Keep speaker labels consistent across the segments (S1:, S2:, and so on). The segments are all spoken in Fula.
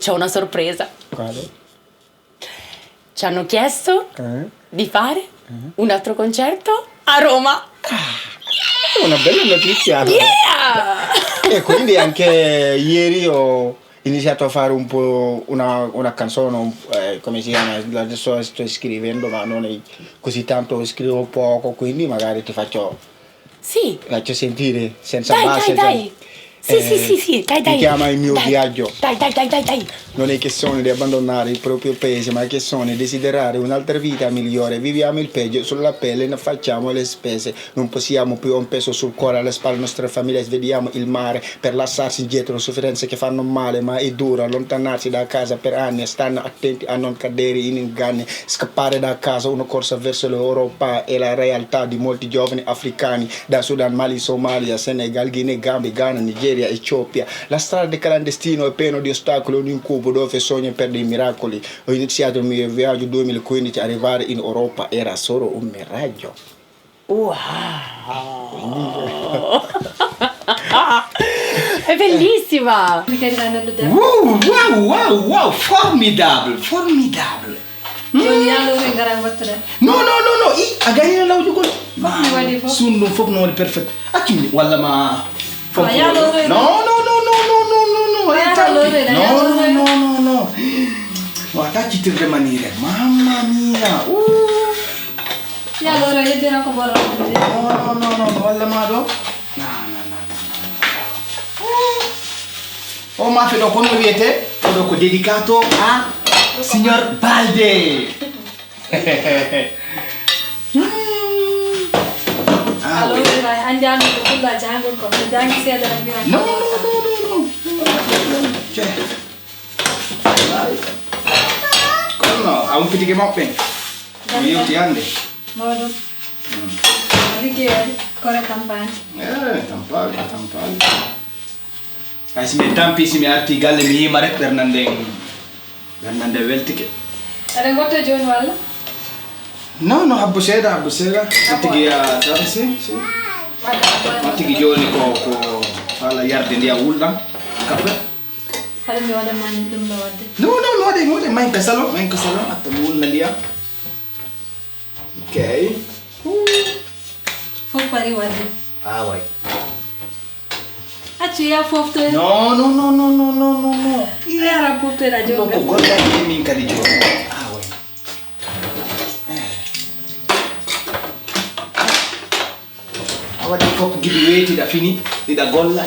S1: c'ho una sorpresa.
S2: Quale?
S1: Ci hanno chiesto di fare un altro concerto a Roma.
S2: Una bella notizia.
S1: Yeah!
S2: E quindi anche ieri ho iniziato a fare un po' una canzone, come si chiama, adesso sto scrivendo ma non è così tanto, scrivo poco, quindi magari ti faccio sentire senza base.
S1: Dai. Sì, dai.
S2: Si chiama Il mio viaggio.
S1: Dai.
S2: Non è che sogno di abbandonare il proprio paese, ma che sogno di desiderare un'altra vita migliore. Viviamo il peggio sulla pelle, ne facciamo le spese. Non possiamo più un peso sul cuore, alle spalle nostre famiglie. Svediamo il mare per lasciarsi indietro sofferenze che fanno male, ma è duro allontanarsi da casa per anni. Stanno attenti a non cadere in inganni. Scappare da casa, una corsa verso l'Europa è la realtà di molti giovani africani. Da Sudan, Mali, Somalia, Senegal, Guinea, Gambia, Ghana, Nigeria, Etiopia. La strada del clandestino è piena di ostacoli, un incubo dove sogno per dei miracoli. Ho iniziato il mio viaggio 2015, arrivare in Europa era solo un miraggio.
S1: Wow! È bellissima!
S2: Wow, formidable. No, a gagnare l'audio con sunno fop no wal perfect. Acimi walla ma no. No, attacchi maniere. Mamma mia.
S3: E allora io dirò che vorrò.
S2: No, walla ma do. No. Oh, ma fino con viete? Ho dedicato a signor Balde.
S3: Allora andiamo con la jungle con la jungle sia della mia.
S2: No. Cioè. Come no? Ha un petit che moppe. Io ti ande.
S3: Modo. Perché corre campagna.
S2: Tampal. Kasi me tampissimi arti galle mi mare Fernande Veltike.
S3: Ada gotto John walla?
S2: No, habbo seda. Tigi ya sì. Tigi joni ko fala yarde ndia wuldam. Kappe.
S3: Ada mi wada man dum lo wadde.
S2: No, wade mai kasalo atta wulna ndia. Ok.
S3: Fo pari wadde.
S2: Ah, wai.
S3: Acci ya fofto.
S2: No.
S3: Era fofto da
S2: No,
S3: John.
S2: ko golla ni min kadi jo. Ah, wai. Awadi fop gidi weti da fini, ida golla.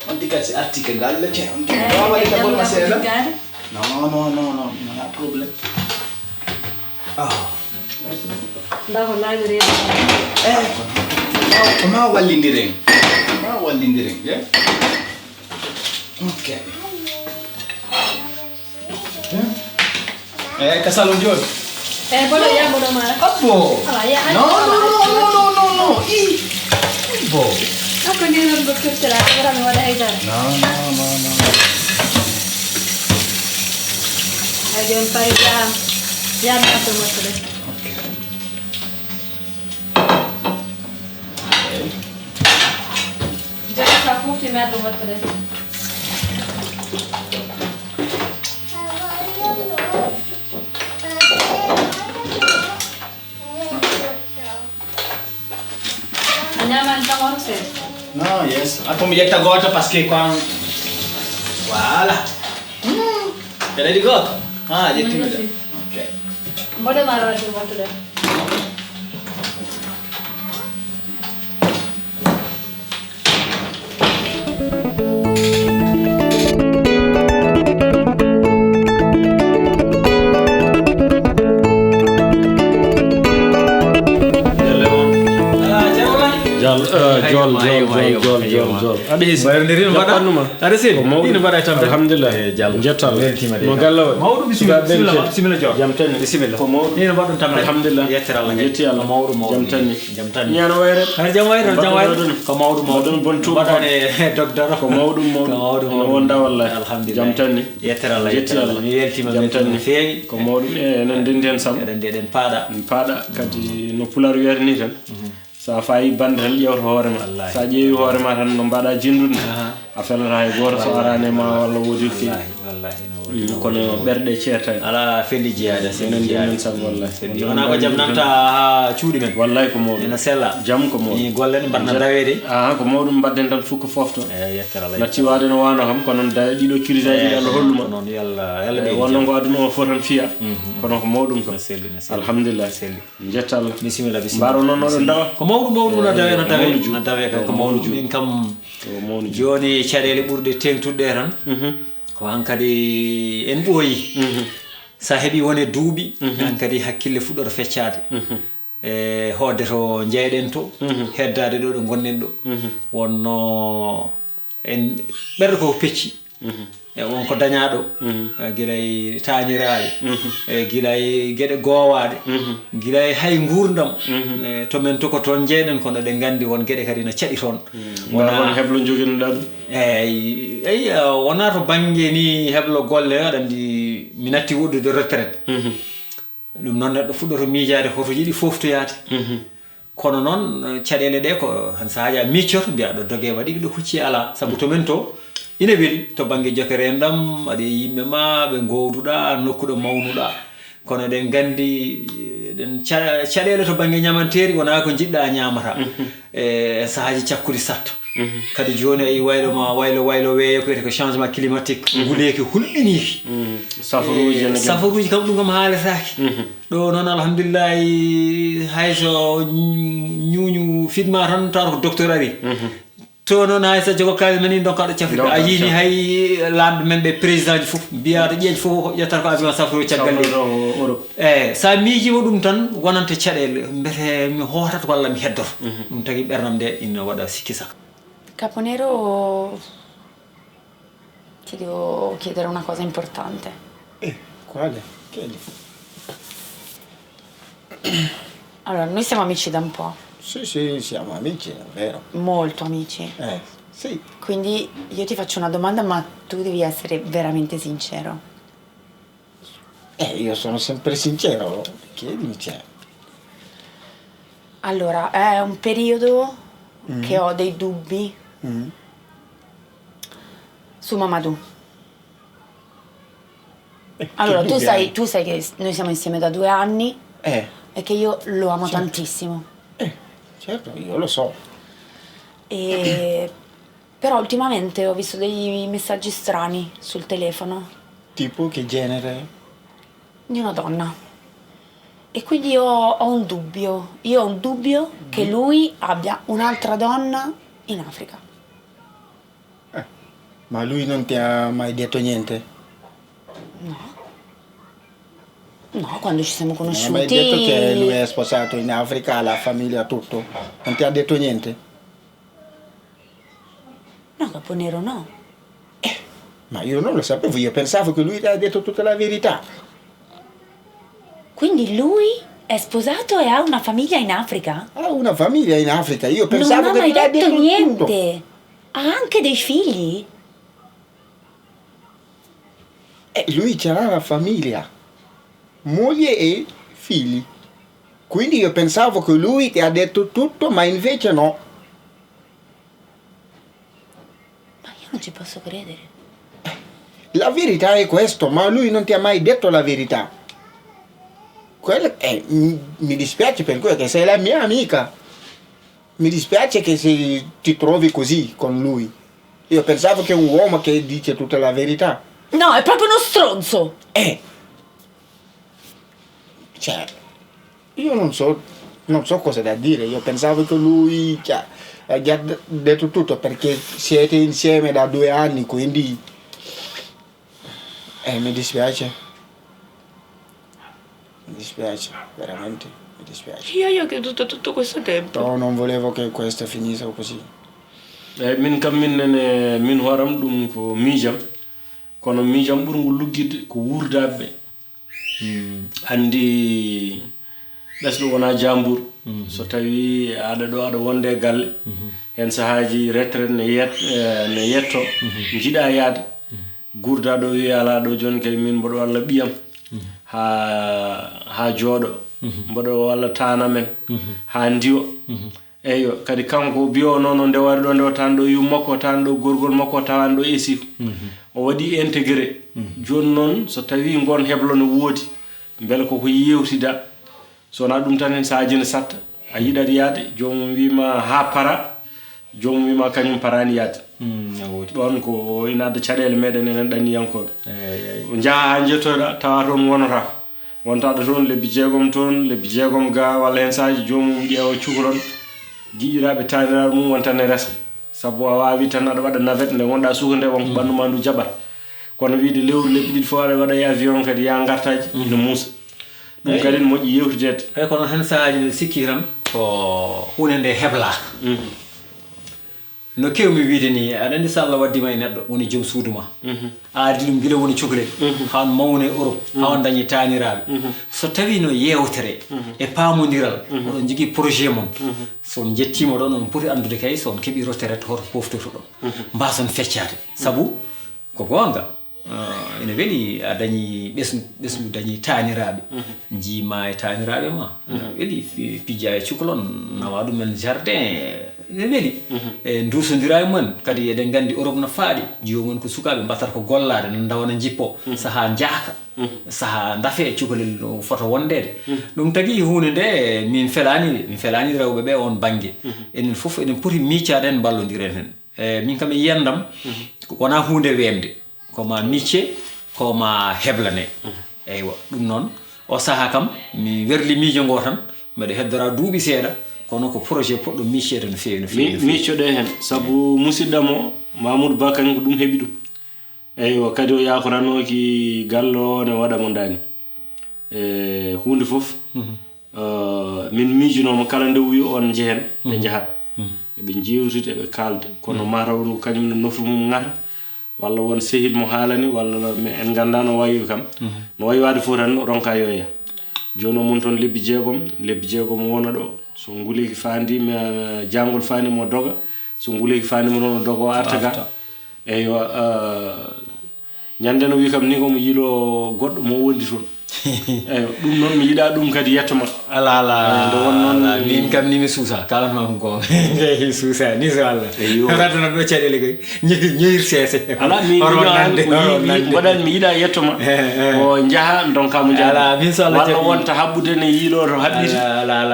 S2: On dica se article galle, cioè on dica da golla sera. No, non ha problema.
S3: Da holla dire.
S2: Ma wallindiren, yeah? Ok. Kasalo John.
S3: Bodo mara.
S2: Abbo. No. Abbo.
S3: Aku ni non bekerja ora mi wada haida.
S2: No.
S3: Ayo pari ya na to motore.
S2: Okay.
S3: Jadi sa fofti me to motore. Nyaman ka mo se.
S2: No, yes. Aku mi jetta gota paske kwang. Wala. Kada di gota. Jetti mi. Okay.
S3: Bodo mara to motore.
S4: Jol. Adi hisi.
S5: Bayrondirin bada. Ada sin. Ini bada tambe.
S4: Alhamdulillah. Jettal. Mo gallo.
S5: Mawdu bismillah jom.
S4: Jam tan.
S5: Bismillah.
S4: Ko mo.
S5: Ini bada tambe.
S4: Alhamdulillah.
S5: Yettira Allah.
S4: Yetti Allah.
S5: Mawdu.
S4: Jam tan. Ñaan wayre.
S5: Har jam wayre. Ko mawdu.
S4: Bon tuba.
S5: Badane docteur
S4: ko mawdu. Wonda wallahi.
S5: Alhamdulillah.
S4: Jam tan.
S5: Yettira Allah.
S4: Yetti Allah.
S5: Mi weltima
S4: jam tan
S5: feewi.
S4: Ko mawdu enen denden sam.
S5: Den paada.
S4: Kadi no pular wiyata ni tan. Sa fayi bande tan ƴewta hoorema sa ƴeewi hoorema tan no mbaɗa jindude a a felata e goto so arane ma walla wodirti
S5: wallahi
S4: kono berde ceertani
S5: ala felli jiyaade
S4: enen men sabu wallahi
S5: felli wona ko jam nanta ha cuuɗi men
S4: wallahi ko mawɗum
S5: ena sella
S4: jam ko mawɗum
S5: ni golle ne mbarna dawede
S4: ko mawɗum badden tan fukko fofto
S5: yettara la
S4: natti wade no wano kam kono ɗiɗo kiritaji Allah holluma
S5: non yalla be
S4: wonno ko aduna o fotan fiya kono ko mawɗum kam
S5: selli
S4: alhamdulillah jetta Allah
S5: bismillah
S4: mbaro non no dawa
S5: ko mawɗum na dawe ko mawɗum min kam joni caɗele ɓurde tengtuɗe tan ko hankadi en ɓooyi sa heeɓi wone duuɓi hankadi hakkille fuɗɗoto feccade e hoodde to jeyɗen to heddade ɗo ɗo gonɗen ɗo wonno en ɓerɗo ko pecci e wonko dañaɗo guilay tañiraɓe e guilay gueɗe gowaɗe guilay hay gurdam to men to ko toon jeyɗen kono ɗe gandi won gueɗe kadi no caɗi toon
S4: wona heblo joguinoɗa ɗum
S5: eyi wona to banggue ni heblo golle aɗa andi mi natti woɗɗude retraite ɗum noon neɗɗo fuɗɗoto miijade hoto yiiɗi foftoyade kono noon caɗele ɗe ko han sahaji a miccoto mbiya ɗo dogue waɗi ɗo hucci ala saabu to men to ina weeli to banggue jokere en ɗam aɗa yimɓe ma ɓe gowduɗa nokkuɗo mawnuɗa kono ɗen gandi ɗen caɗele to banggue ñamanteri wona ko jiɗɗa ñamata e sahaji cakkude satta kadi joni ayi waylo ma waylo weeyo ko wiyete ko changement climatique nguleki hulɓiniki safaruji kam ɗum kam haaletake ɗo noon alhamdulillahi hayso ñuñu fidma tan tawata ko docteur ari to noon hay so jogo kaali men ni donc aɗa cafriɗo a yini hay lamɓe men ɓe président ji fof mbiyaɗo ƴeeƴ fof ƴettata ko avion safro caggal eyyi sa miijima ɗum tan wonante caɗele mbete mi hootata walla mi heddoto ɗum tagui ɓerdam nde ina waɗa sikki sak.
S1: Caponero, ti devo chiedere una cosa importante.
S2: Quale? Chiedi.
S1: Allora, noi siamo amici da un po'.
S2: Sì, siamo amici, è vero.
S1: Molto amici.
S2: Sì.
S1: Quindi io ti faccio una domanda, ma tu devi essere veramente sincero.
S2: Io sono sempre sincero, chiedimi, c'è.
S1: Allora, è un periodo che ho dei dubbi su Mamadou. Allora, tu sai che noi siamo insieme da 2 anni e che io lo amo tantissimo.
S2: Certo, io lo so.
S1: Però ultimamente ho visto dei messaggi strani sul telefono.
S2: Tipo che genere?
S1: Di una donna. E quindi ho un dubbio. Io ho un dubbio che lui abbia un'altra donna in Africa.
S2: Ma lui non ti ha mai detto niente?
S1: No, quando ci siamo conosciuti...
S2: Non ha mai detto che lui è sposato in Africa, la famiglia, tutto? Non ti ha detto niente?
S1: No, Caponero, no.
S2: Ma io non lo sapevo, io pensavo che lui ti ha detto tutta la verità.
S1: Quindi lui è sposato e ha una famiglia in Africa?
S2: Ha una famiglia in Africa, io pensavo
S1: non
S2: che
S1: ha mai
S2: ti ha
S1: detto niente.
S2: tutto.
S1: Ha anche dei figli?
S2: Lui c'era una famiglia, moglie e figli. Quindi io pensavo che lui ti ha detto tutto, ma invece no.
S1: Ma io non ci posso credere.
S2: La verità è questo, ma lui non ti ha mai detto la verità. Mi dispiace per quello che sei la mia amica. Mi dispiace che ti trovi così con lui. Io pensavo che un uomo che dice tutta la verità.
S1: No, è proprio uno stronzo!
S2: Cioè, io non so cosa da dire. Io pensavo che lui ha già detto tutto, perché siete insieme da 2 anni, quindi mi dispiace. Mi dispiace, veramente, mi dispiace.
S1: Io ho creduto tutto questo tempo.
S2: Però non volevo che questo finisse così.
S4: min kam min horam ɗum ko miijam kono miijam ɓurgo luggidde ko wuurdaɓe andi ɓesɗo wona jambur so tawi aɗa ɗo aɗa wonde galle hen sahaji retraite ne yetto jiiɗa yaade gurdaɗo wi ala ɗo joni kay min mboɗo walla ɓiyam ha jooɗo mboɗo walla tana men ha ndiwa eyo kadi kanko biyo noon nde wari ɗo nde tan ɗo yu makko tan ɗo gorgol makko tawan ɗo esi o waɗi intégré joni noon so tawi gon heblo no woodi beele koko yewtida sowona ɗum tan hen saaji ne satta a yiɗat yaade jomum wima ha para jomum wima kañum parani yaade ɗon ko ina adda caɗele meɗen enen ɗanniyankoɓe jaaha ha jettoɗa tawa toon wonata wontaɗo toon lebbi 6 toon lebbi 6 ga walla hen saaji jomum ƴeewa cukalon giƴiraɓe taniraɓe mum won tan e resa saabu a wawi tan aɗa waɗa navette nde gonɗa suka nde wonko ɓandu ma ndu jaɓat kono wiide lewru lebbi ɗiɗi fof aɗa waɗa e avion kadi ya gartaji ina muusa ɗum kadi ne moƴƴi yewtidede
S5: eyi kono hen saahaji ne sikki tan ko hunde nde hebla no kewmi wiide ni aɗa andi so Allah waddima e neɗɗo woni joom suudu ma a ardi ɗum guila woni cukalel ha on mawne Europe ha on dañi taniraɓe so tawi no yewtere e paamodiral oɗon jogui projet mon so on jettima ɗon on poti andude kay so on keeɓi retraite hoto poftoto ɗon mbason feccade saabu ko gonga ene weeli a dañi ɓesgu dañi taniraɓe jiima e taniraɓe ma weeli pijja e cukalon nawa ɗumen jardin ene weeli e dusodira e mumen kadi eɗen gandi Europe no faaɗi jomum ko sukaɓe mbattata ko gollade no dawana jippo saaha jaaka saaha dafe e cukalel no fota wondede ɗum tagui hunde nde min felani rewɓe ɓe on banggue enen foof eɗen poti miccade hen ballodiren hen e min kam e yiyandam wona hunde wemde koma micce koma heblane eywa ɗum noon o saaha kam mi werli miijo ngo tan mbeɗa heddora duuɓi seeɗa kono ko projet poɗɗo miccede no fewi no fewi
S4: miccoɗe hen saabu musidɗamo Mamoudou Ba kañum ko ɗum heeɓi ɗum eywa kadi o yakoranoki gallo ne waɗa mo dani e hunde foof min miijunomo kala nde wi on jehen ɓe jahat eɓe jewtida eɓe kalda kono mataw kañum no nofru mum ngata walla won sehil mo haalani walla en ganda no wayi kam no wayi wade fof tan ronka yoya joni o mun toon lebbi 6 wona ɗo so nguleki fandima jangol fandimo doga so nguleki fandimo noon o doga o arta ga eyo ñande no wi kam ni komo yiilo goɗɗo mo wondi toon eyo ɗum noon mi yiɗa ɗum kadi yettoma
S5: ala nde won noon min kam ni mi suusa kalanma ko suusa ni so Allah radana ɗo caɗele koy ñoyir sese
S4: ala mi waɗan mi yiɗa yettoma o jaaha donkamo jaaha
S5: min so Allah
S4: walla wonta habbude ne yiiloto haɓɓiti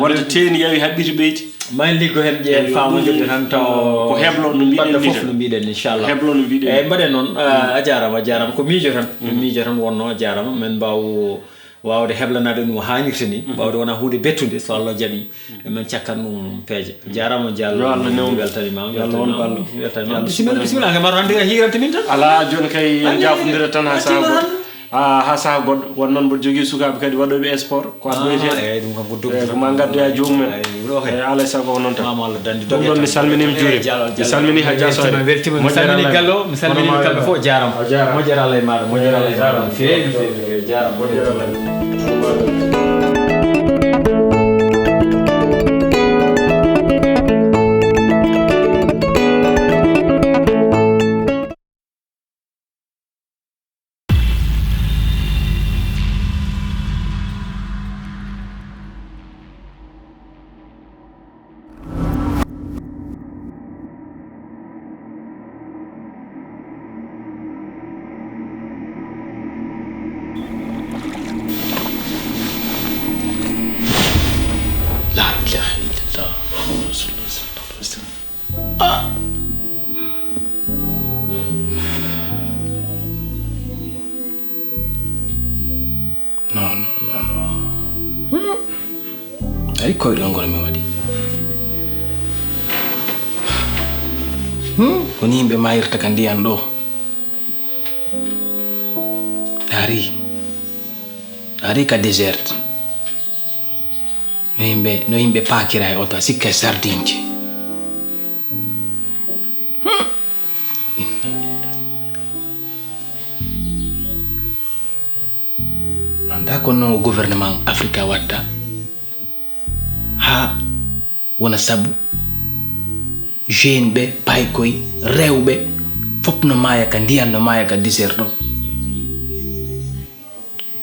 S4: wonta teeni yawi haɓɓiti ɓeyti
S5: man liggo hen ƴeen famodirde tan taw
S4: ko heblo no mbiɗen ni
S5: fof no mbiɗen inchallah
S4: heblo no mbiɗen
S5: eyi mbaɗen noon a jarama ko miijo tan wonno jarama men mbaw wawde heblanade ɗum hannirta ni wawde wona hunde bettude so Allah jaaɓi men cakkan ɗum peeje jarama Diallo weltanimama bisimilla ke mbaɗo andi hirante min tan
S4: ala joni kay en jafodira tan ha saaha ha saaha goɗɗo won noon mboɗo jogui sukaɓe kadi waɗoɓe sport ko addoyte
S5: ɗum kam ko doggude
S4: koma gaddoya jomumen alay saago ko noon tan ɗum ɗon mi salminima juuri mi salmini Hadja Sow
S5: weltima mi salmini gallo mi salmini kamɓe fof jarama moƴƴere Allah e maɗa moƴƴere Allah e maɗa no fewi fewi jarama moƴƴere Allah
S6: ay koyɗol ngol mi waɗi woni yimɓe mayirta ka ndiyan ɗo laari ka désert no yimɓe paakira e oto a sikka e sardinje anda ko noon o gouvernement africa watta ha wona sabu jeune ɓe paykoye rewɓe fop no maya ka ndiyan no maya ka désert ɗo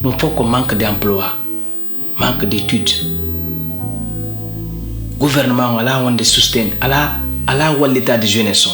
S6: ɗum fof ko manque d'emploi manque d'étude gouvernement ala wonde sustain ala wallitade jeunesse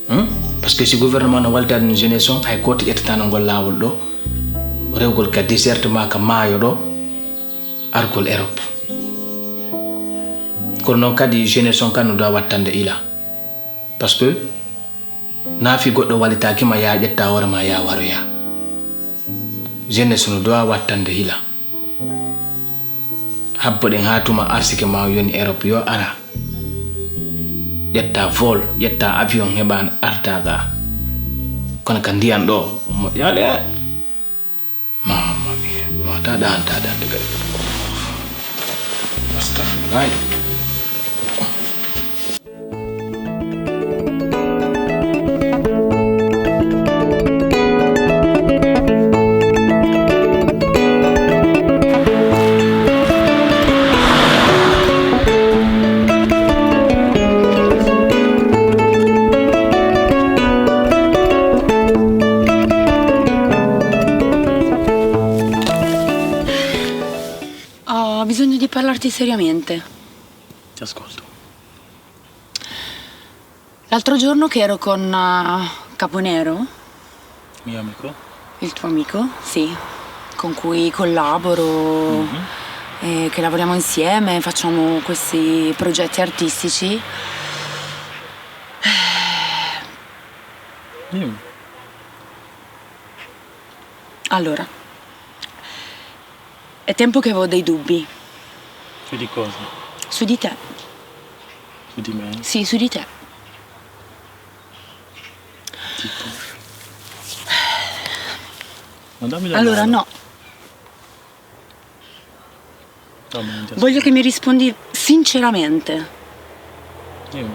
S6: on parce que si gouvernement no wallitade jeunesse on hay goto ƴettata no ngol lawol ɗo rewgol ka désertement ka maayo ɗo argol Europe kono noon kadi jeunesse on kadi no dowa wattande ila parce que naafi goɗɗo wallitakima ya ƴetta hoore ma ya waroya jeunesse no dowa wattande ila habbo ɗen ha tuma arsike ma yoni Europe yo ara ƴetta vol ƴetta avion heɓa arta ga kono ka ndiyan ɗo moƴƴaɗe mamma mia taɗa gari astagfirullah.
S1: Ho bisogno di parlarti seriamente.
S7: Ti ascolto.
S1: L'altro giorno che ero con Caponero,
S7: Mio amico?
S1: il tuo amico, sì, con cui collaboro, che lavoriamo insieme, facciamo questi progetti artistici.
S7: Dimmi.
S1: Allora, è tempo che avevo dei dubbi
S7: Più di cosa?
S1: su di te.
S7: Su di me?
S1: Sì, su di te.
S7: Tipo. Ma dammi da
S1: Allora,
S7: mano.
S1: no,
S7: No, ma non ti
S1: voglio
S7: ascolto.
S1: che mi rispondi sinceramente.
S7: Dimmi.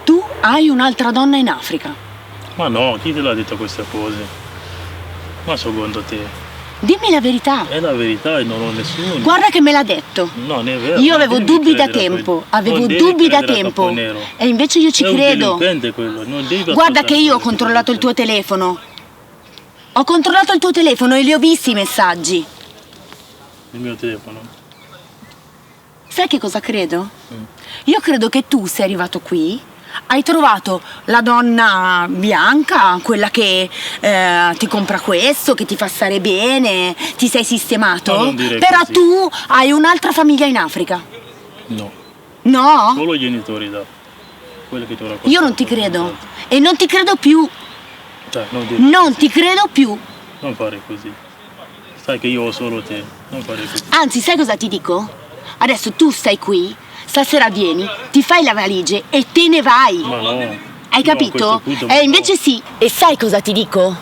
S1: Tu hai un'altra donna in Africa.
S7: Ma no, chi te l'ha detto queste cose? Ma secondo te?
S1: Dimmi la verità.
S7: È la verità e non ho nessuno.
S1: Guarda che me l'ha detto.
S7: Non è vero.
S1: Io
S7: non
S1: avevo
S7: devi
S1: dubbi da
S7: credere a
S1: tempo,
S7: quello.
S1: avevo
S7: Non devi
S1: dubbi da
S7: credere a
S1: tempo.
S7: Caponero.
S1: E invece io ci
S7: È un
S1: credo.
S7: delinquente quello, non devi
S1: Guarda
S7: ascoltare
S1: che io ho
S7: quello
S1: controllato il
S7: dice.
S1: tuo telefono. Ho controllato il tuo telefono e li ho visti i messaggi.
S7: Il mio telefono.
S1: Sai che cosa credo? Io credo che tu sei arrivato qui, hai trovato la donna bianca, quella che ti compra questo, che ti fa stare bene, ti sei
S7: Ma
S1: sistemato,
S7: non dire
S1: però
S7: così.
S1: tu hai un'altra famiglia in Africa.
S7: No,
S1: No?
S7: solo i genitori da quello che ti ho raccontato.
S1: Io non ti credo. E non ti credo più.
S7: Dai, non dire
S1: Non
S7: così.
S1: ti credo più.
S7: Non fare così. Sai che io ho solo te. Non fare così.
S1: Anzi, sai cosa ti dico? Adesso tu stai qui, stasera vieni, ti fai la valigia e te ne vai.
S7: Ma no.
S1: Hai
S7: No, a
S1: capito?
S7: questo punto
S1: Invece sì. E sai cosa ti dico?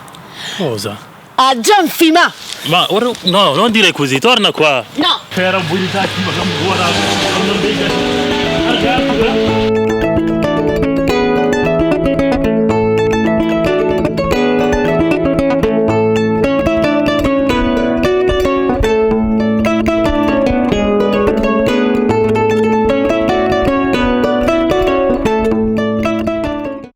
S7: Cosa?
S1: A Gianfima!
S7: Ma ora. No, non dire così, torna qua.
S1: No!
S7: Per abilità, ma non devi.